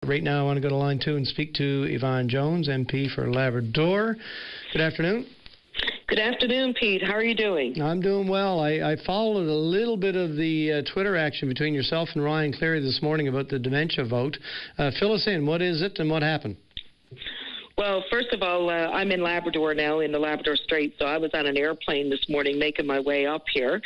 Right now, I want to go to line 2 and speak to Yvonne Jones, MP for Labrador. Good afternoon. Good afternoon, Pete. How are you doing? I'm doing well. I followed a little bit of the Twitter action between yourself and Ryan Cleary this morning about the dementia vote. Fill us in. What is it and what happened? Well, first of all, I'm in Labrador now, in the Labrador Straits, so I was on an airplane this morning making my way up here.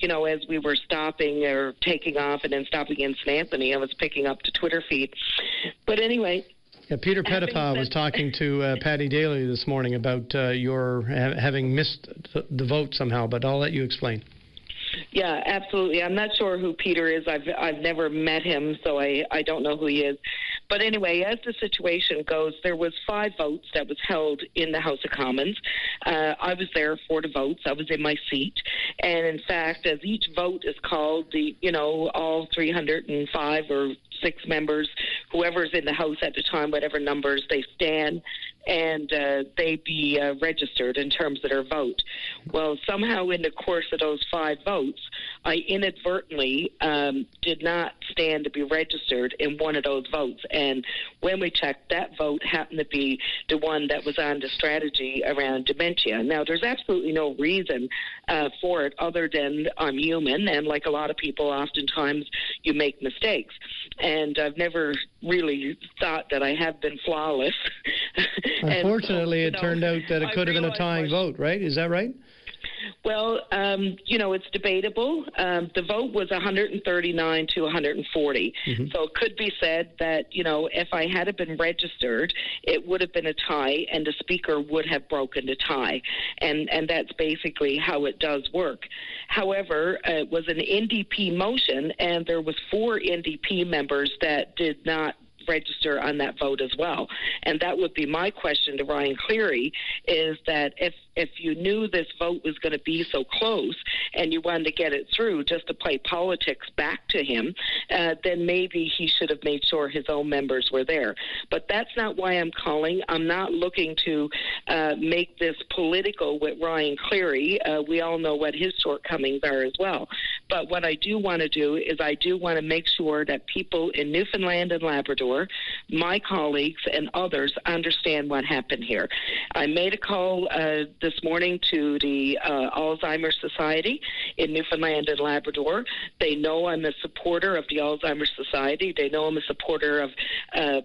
You know, as we were stopping or taking off and then stopping in St. Anthony, I was picking up the Twitter feed. But anyway... Yeah, Peter Pettipas was talking to Patty Daly this morning about your having missed the vote somehow, but I'll let you explain. Yeah, absolutely. I'm not sure who Peter is. I've never met him, so I don't know who he is. But anyway, as the situation goes, there was 5 votes that was held in the House of Commons. I was there for the votes. I was in my seat. And in fact, as each vote is called, all 305 or 6 members, whoever's in the House at the time, whatever numbers, they stand and they be registered in terms of their vote. Well, somehow in the course of those 5 votes, I inadvertently did not stand to be registered in one of those votes. And when we checked, that vote happened to be the one that was on the strategy around dementia. Now, there's absolutely no reason for it other than I'm human, and like a lot of people, oftentimes you make mistakes. And I've never really thought that I have been flawless. Unfortunately, it turned out that it could have been a tying vote, right? Is that right? Well, it's debatable. The vote was 139 to 140. So it could be said that, if I had been registered, it would have been a tie and the speaker would have broken the tie. And that's basically how it does work. However, it was an NDP motion and there was 4 NDP members that did not register on that vote as well. And that would be my question to Ryan Cleary, is that if you knew this vote was going to be so close and you wanted to get it through just to play politics back to him, then maybe he should have made sure his own members were there. But that's not why I'm calling. I'm not looking to make this political with Ryan Cleary. We all know what his shortcomings are as well. But what I do want to do is I do want to make sure that people in Newfoundland and Labrador, my colleagues and others, understand what happened here. I made a call this morning to the Alzheimer's Society in Newfoundland and Labrador. They know I'm a supporter of the Alzheimer's Society. They know I'm a supporter of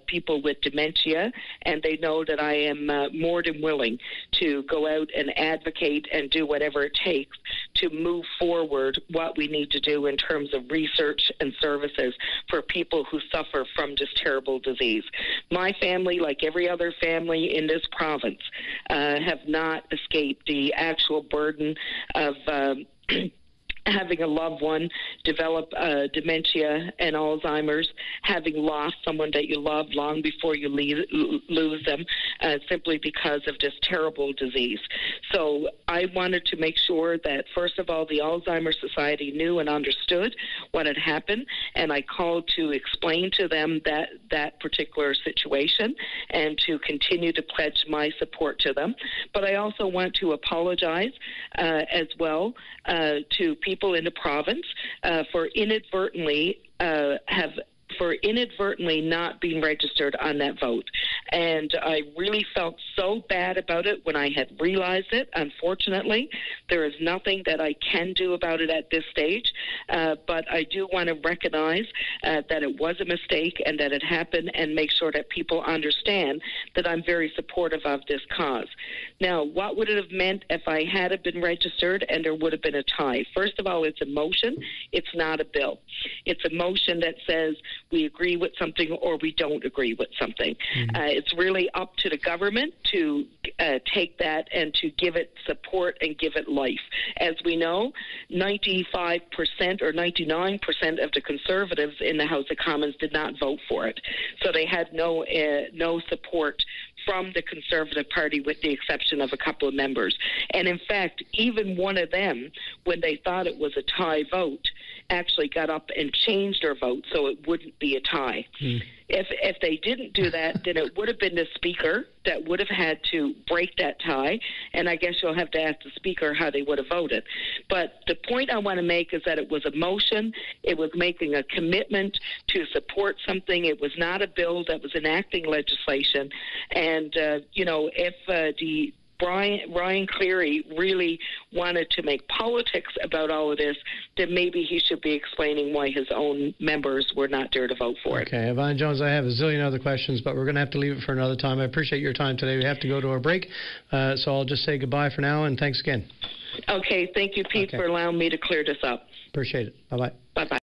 people with dementia, and they know that I am more than willing to go out and advocate and do whatever it takes to move forward what we need to do in terms of research and services for people who suffer from this terrible disease. My family, like every other family in this province, have not escaped the actual burden of having a loved one develop dementia and Alzheimer's, having lost someone that you love long before you lose them, simply because of this terrible disease. So I wanted to make sure that, first of all, the Alzheimer's Society knew and understood what had happened, and I called to explain to them that particular situation and to continue to pledge my support to them. But I also want to apologize as well to people in the province for inadvertently not being registered on that vote. And I really felt so bad about it when I had realized it. Unfortunately, there is nothing that I can do about it at this stage, but I do want to recognize that it was a mistake and that it happened, and make sure that people understand that I'm very supportive of this cause. Now, what would it have meant if I had been registered and there would have been a tie? First of all, it's a motion. It's not a bill. It's a motion that says we agree with something or we don't agree with something. It's really up to the government to take that and to give it support and give it life. As we know, 95% or 99% of the Conservatives in the House of Commons did not vote for it. So they had no support from the Conservative Party, with the exception of a couple of members. And in fact, even one of them, when they thought it was a tie vote, actually got up and changed their vote so it wouldn't be a tie. If they didn't do that, then it would have been the Speaker that would have had to break that tie, and I guess you'll have to ask the Speaker how they would have voted. But the point I want to make is that it was a motion. It was making a commitment to support something. It was not a bill that was enacting legislation. And, if the Ryan Cleary really wanted to make politics about all of this, then maybe he should be explaining why his own members were not there to vote for it. Okay, Yvonne Jones, I have a zillion other questions, but we're going to have to leave it for another time. I appreciate your time today. We have to go to our break, so I'll just say goodbye for now, and thanks again. Okay, thank you, Pete, for allowing me to clear this up. Appreciate it. Bye-bye. Bye-bye.